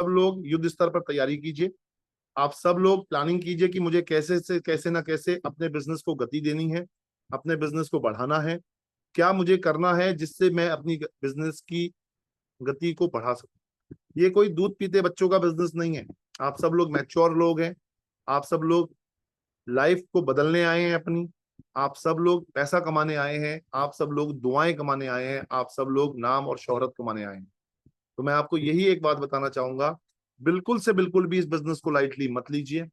सब लोग युद्ध स्तर पर तैयारी कीजिए। आप सब लोग प्लानिंग कीजिए कि मुझे कैसे से कैसे ना कैसे अपने बिजनेस को गति देनी है, अपने बिजनेस को बढ़ाना है, क्या मुझे करना है जिससे मैं अपनी बिजनेस की गति को बढ़ा सकूं। ये कोई दूध पीते बच्चों का बिजनेस नहीं है। आप सब लोग मैच्योर लोग हैं, आप सब लोग लाइफ को बदलने आए हैं अपनी, आप सब लोग पैसा कमाने आए हैं, आप सब लोग दुआएं कमाने आए हैं, आप सब लोग नाम और शोहरत कमाने आए हैं। तो मैं आपको यही एक बात बताना चाहूंगा, बिल्कुल से बिल्कुल भी इस बिजनेस को लाइटली मत लीजिए।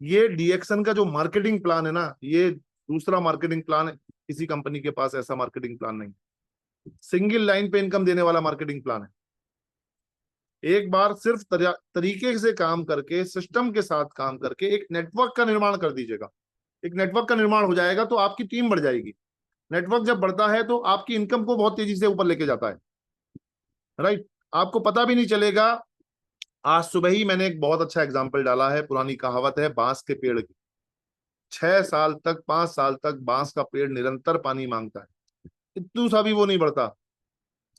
ये डीएक्सन का जो मार्केटिंग प्लान है ना, ये दूसरा मार्केटिंग प्लान है, किसी कंपनी के पास ऐसा मार्केटिंग प्लान नहीं। सिंगल लाइन पे इनकम देने वाला मार्केटिंग प्लान है। एक बार सिर्फ तरीके से काम करके, सिस्टम के साथ काम करके एक नेटवर्क का निर्माण कर दीजिएगा। एक नेटवर्क का निर्माण हो जाएगा तो आपकी टीम बढ़ जाएगी। नेटवर्क जब बढ़ता है तो आपकी इनकम को बहुत तेजी से ऊपर लेके जाता है, राइट। आपको पता भी नहीं चलेगा। आज सुबह ही मैंने एक बहुत अच्छा एग्जाम्पल डाला है, पुरानी कहावत है बांस के पेड़ की। 6 साल तक, 5 साल तक बांस का पेड़ निरंतर पानी मांगता है, इतू सा भी वो नहीं बढ़ता।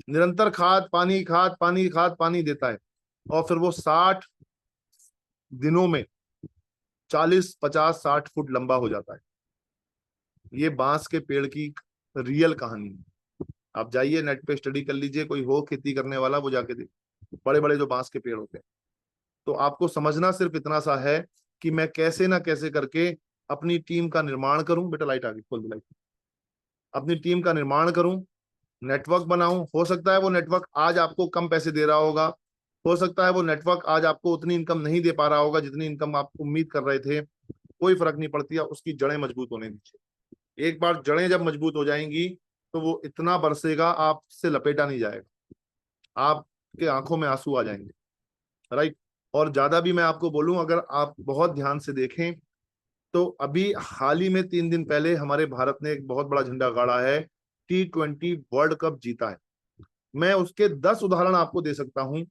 निरंतर खाद पानी, खाद पानी, खाद पानी देता है, और फिर वो 60 दिनों में 40, 50, 60 फुट लंबा हो जाता है। ये बांस के पेड़ की रियल कहानी है। आप जाइए नेट पे स्टडी कर लीजिए, कोई हो खेती करने वाला, वो जाके देख, बड़े बड़े जो बांस के पेड़ होते हैं। तो आपको समझना सिर्फ इतना सा है कि मैं कैसे ना कैसे करके अपनी टीम का निर्माण करूं। बेटा लाइट आ गई, खोल दो लाइट। अपनी टीम का निर्माण करूं, नेटवर्क बनाऊं। हो सकता है वो नेटवर्क आज आपको कम पैसे दे रहा होगा, हो सकता है वो नेटवर्क आज आपको उतनी इनकम नहीं दे पा रहा होगा जितनी इनकम आप उम्मीद कर रहे थे। कोई फर्क नहीं पड़ती है, उसकी जड़ें मजबूत होने दीजिए। एक बार जड़ें जब मजबूत हो जाएंगी तो वो इतना बरसेगा, आपसे लपेटा नहीं जाएगा, आपके आंखों में आंसू आ जाएंगे, राइट। और ज्यादा भी मैं आपको बोलूं, अगर आप बहुत ध्यान से देखें तो अभी हाल ही में 3 दिन पहले हमारे भारत ने एक बहुत बड़ा झंडा गाड़ा है, T20 वर्ल्ड कप जीता है। मैं उसके 10 उदाहरण आपको दे सकता हूं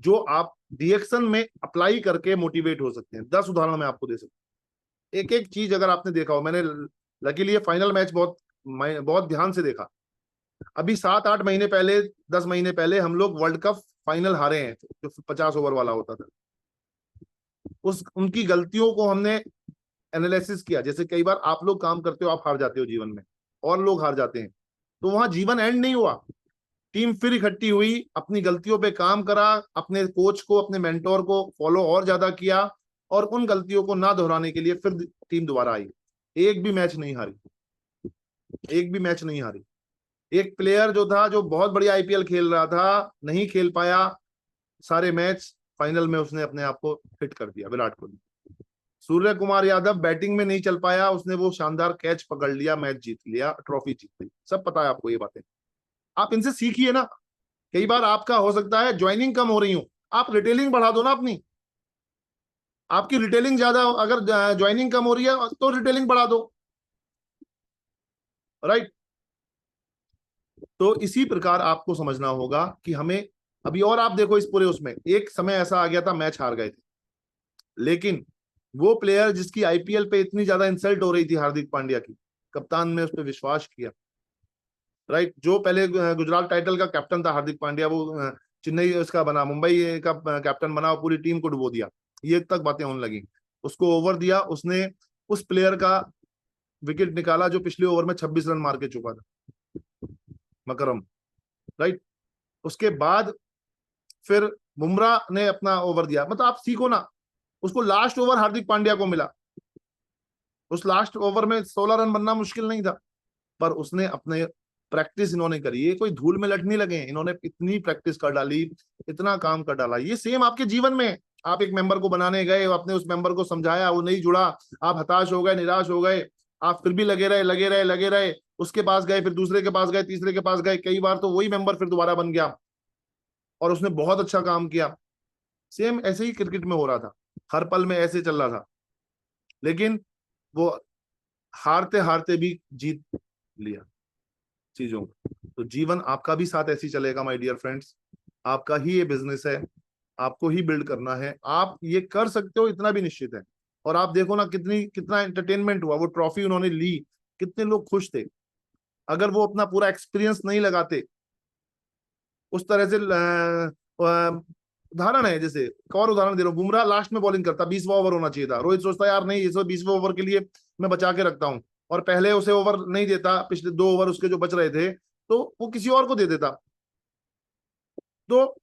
जो आप डीएक्शन में अप्लाई करके मोटिवेट हो सकते हैं। 10 उदाहरण मैं आपको दे सकता हूं। एक एक चीज अगर आपने देखा हो, मैंने लकीली ये फाइनल मैच बहुत बहुत ध्यान से देखा। अभी 7-8 महीने पहले, 10 महीने पहले हम लोग वर्ल्ड कप फाइनल हारे हैं, जो 50 ओवर वाला होता था। उस उनकी गलतियों को हमने एनालिसिस किया। जैसे कई बार आप लोग काम करते हो, आप हार जाते हो जीवन में, और लोग हार जाते हैं, तो वहां जीवन एंड नहीं हुआ। टीम फिर इकट्ठी हुई, अपनी गलतियों पे काम करा, अपने कोच को, अपने मेंटोर को फॉलो और ज्यादा किया, और उन गलतियों को ना दोहराने के लिए फिर टीम दोबारा आई। एक भी मैच नहीं हारी, एक भी मैच नहीं हारी। एक प्लेयर जो था, जो बहुत बढ़िया आईपीएल खेल रहा था, नहीं खेल पाया सारे मैच, फाइनल में उसने अपने आप को फिट कर दिया, विराट कोहली। सूर्य कुमार यादव बैटिंग में नहीं चल पाया, उसने वो शानदार कैच पकड़ लिया, मैच जीत लिया, ट्रॉफी जीत ली। सब पता है आपको ये बातें, आप इनसे सीखिए ना। कई बार आपका हो सकता है ज्वाइनिंग कम हो रही हो, आप रिटेलिंग बढ़ा दो ना अपनी। आपकी रिटेलिंग ज्यादा, अगर ज्वाइनिंग कम हो रही है तो रिटेलिंग बढ़ा दो, राइट। तो इसी प्रकार आपको समझना होगा कि हमें अभी, और आप देखो इस पूरे उसमें एक समय ऐसा आ गया था मैच हार गए थे, लेकिन वो प्लेयर जिसकी आईपीएल पे इतनी ज्यादा इंसल्ट हो रही थी, हार्दिक पांड्या की, कप्तान ने उस पर विश्वास किया, राइट। जो पहले गुजरात टाइटल का कैप्टन था हार्दिक पांड्या, वो चेन्नई उसका बना, मुंबई का कैप्टन बना, और पूरी टीम को डुबो दिया। ये तक बातें होने लगी। उसको ओवर दिया उसने, उस प्लेयर का विकेट निकाला जो पिछले ओवर में 26 रन मार के चुका था, मकरम, राइट। उसके बाद फिर बुमराह ने अपना ओवर दिया। मतलब आप सीखो ना, उसको लास्ट ओवर हार्दिक पांड्या को मिला, उस लास्ट ओवर में 16 रन बनना मुश्किल नहीं था, पर उसने अपने प्रैक्टिस इन्होंने करी। ये कोई धूल में लटने लगे, इन्होंने इतनी प्रैक्टिस कर डाली, इतना काम कर डाला। ये सेम आपके जीवन में, आप एक मेंबर को बनाने गए, आपने उस मेंबर को समझाया, वो नहीं जुड़ा, आप हताश हो गए, निराश हो गए, आप फिर भी लगे रहे, लगे रहे, लगे रहे, उसके पास गए, फिर दूसरे के पास गए, तीसरे के पास गए, कई बार तो वही मेंबर फिर दोबारा बन गया और उसने बहुत अच्छा काम किया। सेम ऐसे ही क्रिकेट में हो रहा था, हर पल में ऐसे चल रहा था, लेकिन वो हारते हारते भी जीत लिया चीजों को। तो जीवन आपका भी साथ ऐसे ही चलेगा माय डियर फ्रेंड्स। आपका ही ये बिजनेस है, आपको ही बिल्ड करना है, आप ये कर सकते हो, इतना भी निश्चित है। और आप देखो ना कितना एंटरटेनमेंट हुआ, वो ट्रॉफी उन्होंने ली, कितने लोग खुश थे। अगर वो अपना पूरा एक्सपीरियंस नहीं लगाते, उस तरह से उदाहरण है, जैसे एक और उदाहरण दे रहा हूँ, बुमराह लास्ट में बॉलिंग करता, 20वां ओवर होना चाहिए था, रोहित सोचता यार नहीं, इस 20वें ओवर के लिए मैं बचा के रखता हूँ, और पहले उसे ओवर नहीं देता, पिछले 2 ओवर उसके जो बच रहे थे तो वो किसी और को दे देता, तो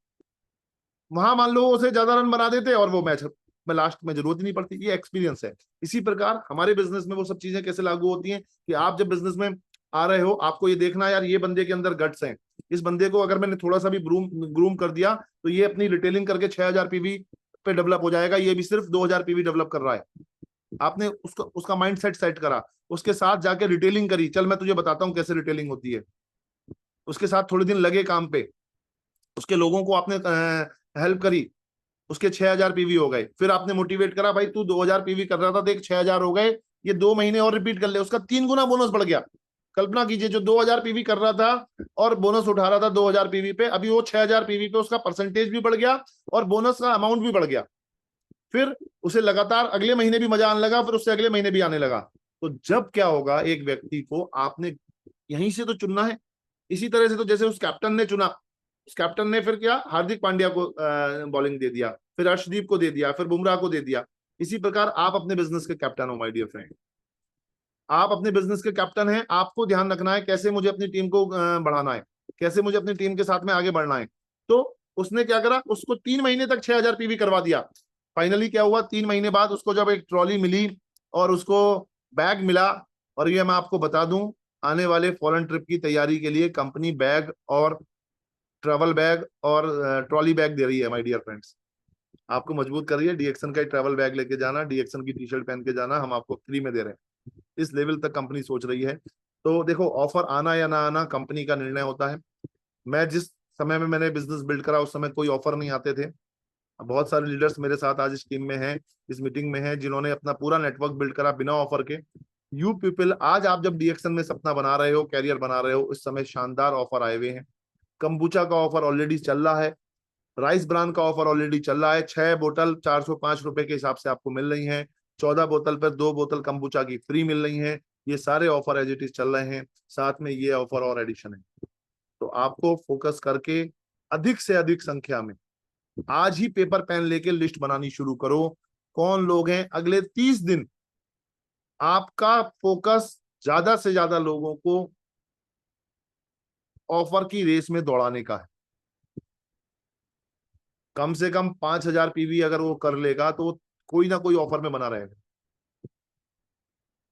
वहां मान लो उसे ज्यादा रन बना देते और वो मैच में लास्ट में जरूरत ही नहीं पड़ती। ये एक्सपीरियंस है। इसी प्रकार हमारे बिजनेस में वो सब चीजें कैसे लागू होती हैं कि आप जब बिजनेस में आ रहे हो, आपको ये देखना है यार ये बंदे के अंदर गट्स हैं, इस बंदे को अगर मैंने थोड़ा सा भी ग्रूम कर दिया तो ये अपनी रिटेलिंग करके 6000 पीवी पे डेवलप हो जाएगा, ये भी सिर्फ 2000 पीवी डेवलप कर रहा है। आपने उसका माइंड सेट करा, उसके साथ जाके रिटेलिंग करी, चल मैं तुझे बताता हूँ कैसे रिटेलिंग होती है, उसके साथ थोड़े दिन लगे काम पे, उसके लोगों को आपने हेल्प करी, उसके 6000 पीवी हो गए, फिर आपने मोटिवेट करा भाई तू 2000 पीवी कर रहा था, देख 6000 हो गए, ये 2 महीने और रिपीट कर ले, उसका 3 गुना बोनस बढ़ गया। कल्पना कीजिए जो 2000 पीवी कर रहा था और बोनस उठा रहा था 2000 पीवी पे, अभी वो 6000 पीवी पे उसका परसेंटेज भी बढ़ गया और बोनस का अमाउंट भी बढ़ गया। फिर उसे लगातार अगले महीने भी मजा आने लगा, फिर उससे अगले महीने भी आने लगा। तो जब क्या होगा, एक व्यक्ति को आपने यहीं से तो चुनना है। इसी तरह से तो जैसे उस कैप्टन ने चुना, उस कैप्टन ने फिर क्या, हार्दिक पांड्या को बॉलिंग दे दिया, फिर अर्शदीप को दे दिया, फिर बुमराह को दे दिया। इसी प्रकार आप अपने बिजनेस के कैप्टन हो माय डियर फ्रेंड, आप अपने बिजनेस के कैप्टन हैं। आपको ध्यान रखना है कैसे मुझे अपनी टीम को बढ़ाना है, कैसे मुझे अपनी टीम के साथ में आगे बढ़ना है। तो उसने क्या करा, उसको 3 महीने तक 6000 पीवी करवा दिया। फाइनली क्या हुआ, 3 महीने बाद उसको जब एक ट्रॉली मिली और उसको बैग मिला, और ये मैं आपको बता दूं, आने वाले फॉरेन ट्रिप की तैयारी के लिए कंपनी बैग और ट्रैवल बैग और ट्रॉली बैग दे रही है माय डियर फ्रेंड्स। आपको मजबूत कर रही है, डीएक्सन का ट्रैवल बैग लेके जाना, डीएक्सन की टी शर्ट पहन के जाना, हम आपको फ्री में दे रहे हैं। इस लेवल तक कंपनी सोच रही है। तो देखो, ऑफर आना या ना आना कंपनी का निर्णय होता है। मैं जिस समय में मैंने बिजनेस बिल्ड करा उस समय कोई ऑफर नहीं आते थे। बहुत सारे लीडर्स मेरे साथ आज इस टीम में हैं, इस मीटिंग में हैं, जिन्होंने अपना पूरा नेटवर्क बिल्ड करा बिना ऑफर के। यू पीपल, आज आप जब डीएक्सन में सपना बना रहे हो, कैरियर बना रहे हो, इस समय शानदार ऑफर आए हुए हैं। कंबूचा का ऑफर ऑलरेडी चल रहा है, राइस ब्रांड का ऑफर ऑलरेडी चल रहा है। 6 बोतल 405 रुपए के हिसाब से आपको मिल रही हैं, 14 बोतल पर 2 बोतल कंबूचा की फ्री मिल रही हैं। ये सारे ऑफर एज इट इज चल रहे हैं, साथ में ये ऑफर और एडिशन है। तो आपको फोकस करके अधिक से अधिक संख्या में आज ही पेपर पेन लेके लिस्ट बनानी शुरू करो। कौन लोग हैं, अगले 30 दिन आपका फोकस ज्यादा से ज्यादा लोगों को ऑफर की रेस में दौड़ाने का है। कम से कम 5000 पीवी अगर वो कर लेगा तो कोई ना कोई ऑफर में बना रहेगा।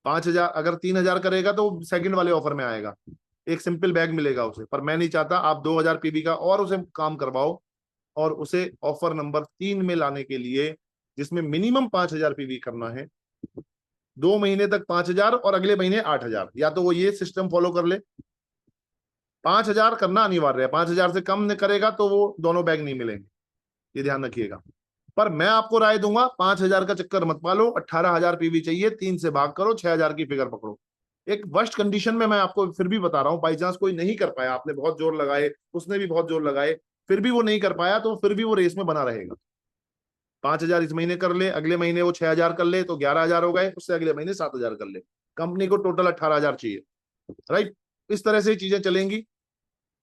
5000 अगर 3000 करेगा तो सेकंड वाले ऑफर में आएगा, एक सिंपल बैग मिलेगा उसे। पर मैं नहीं चाहता, आप 2000 पीवी का और उसे काम करवाओ और उसे ऑफर नंबर 3 में लाने के लिए, जिसमें मिनिमम 5000 पीवी करना है, 2 महीने तक 5000 और अगले महीने 8000। या तो वो ये सिस्टम फॉलो कर ले, 5000 करना अनिवार्य है, 5000 से कम ने करेगा तो वो दोनों बैग नहीं मिलेंगे, ये ध्यान रखिएगा। पर मैं आपको राय दूंगा, 5000 का चक्कर मत पालो, 18000 पीवी चाहिए, 3 से भाग करो, 6000 की फिगर पकड़ो। एक वर्स्ट कंडीशन में मैं आपको फिर भी बता रहा हूं, बाई चांस कोई नहीं कर पाया, आपने बहुत जोर लगाए, उसने भी बहुत जोर लगाए, फिर भी वो नहीं कर पाया, तो फिर भी वो रेस में बना रहेगा। 5000 इस महीने कर ले, अगले महीने वो 6000 कर ले तो 11000 हो गए, उससे अगले महीने 7000 कर ले, कंपनी को टोटल 18000 चाहिए। राइट, इस तरह से चीजें चलेंगी।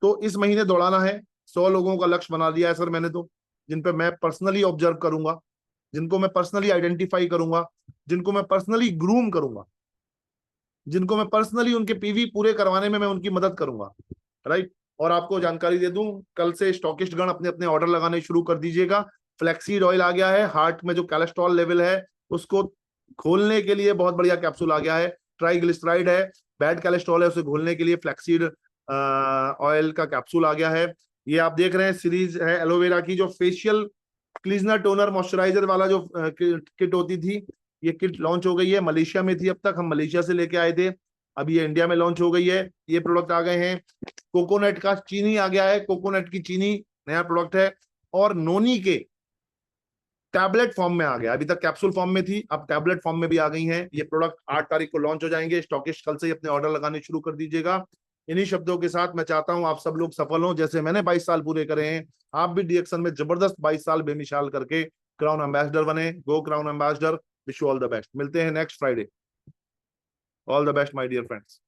तो इस महीने दौड़ाना है। 100 लोगों का लक्ष्य बना दिया है सर मैंने, तो जिन पे मैं पर्सनली ऑब्जर्व करूंगा, जिनको मैं पर्सनली आइडेंटिफाई करूंगा, जिनको मैं पर्सनली ग्रूम करूंगा, जिनको मैं पर्सनली उनके पीवी पूरे करवाने में मैं उनकी मदद करूंगा। राइट, और आपको जानकारी दे दूं, कल से स्टॉकिस्ट गण अपने अपने ऑर्डर लगाने शुरू कर दीजिएगा। फ्लैक्सीड ऑयल आ गया है, हार्ट में जो कोलेस्ट्रॉल लेवल है उसको खोलने के लिए बहुत बढ़िया कैप्सूल आ गया है। ट्राइग्लिसराइड है, बैड कोलेस्ट्रॉल है, उसे घोलने के लिए फ्लैक्सीड ऑयल का कैप्सूल आ गया है। ये आप देख रहे हैं सीरीज है एलोवेरा की, जो फेशियल क्लीजनर टोनर मॉइस्चराइजर वाला जो किट होती थी, ये किट लॉन्च हो गई है। मलेशिया में थी अब तक, हम मलेशिया से लेके आए थे, अब ये इंडिया में लॉन्च हो गई है। ये प्रोडक्ट आ गए हैं। कोकोनट का चीनी आ गया है, कोकोनट की चीनी नया प्रोडक्ट है। और नोनी के टैबलेट फॉर्म में आ गया, अभी तक कैप्सूल फॉर्म में थी, अब टैबलेट फॉर्म में भी आ गई हैं। ये प्रोडक्ट 8 तारीख को लॉन्च हो जाएंगे। स्टॉकिस्ट कल से ही अपने ऑर्डर लगाने शुरू कर दीजिएगा। इन्हीं शब्दों के साथ मैं चाहता हूं आप सब लोग सफल हों, जैसे मैंने 22 साल पूरे करे हैं, आप भी डीएक्सन में जबरदस्त 22 साल बेमिसाल करके क्राउन एम्बेसडर बने। Go crown ambassador, wish you all the best. मिलते हैं next Friday. All the best my dear friends.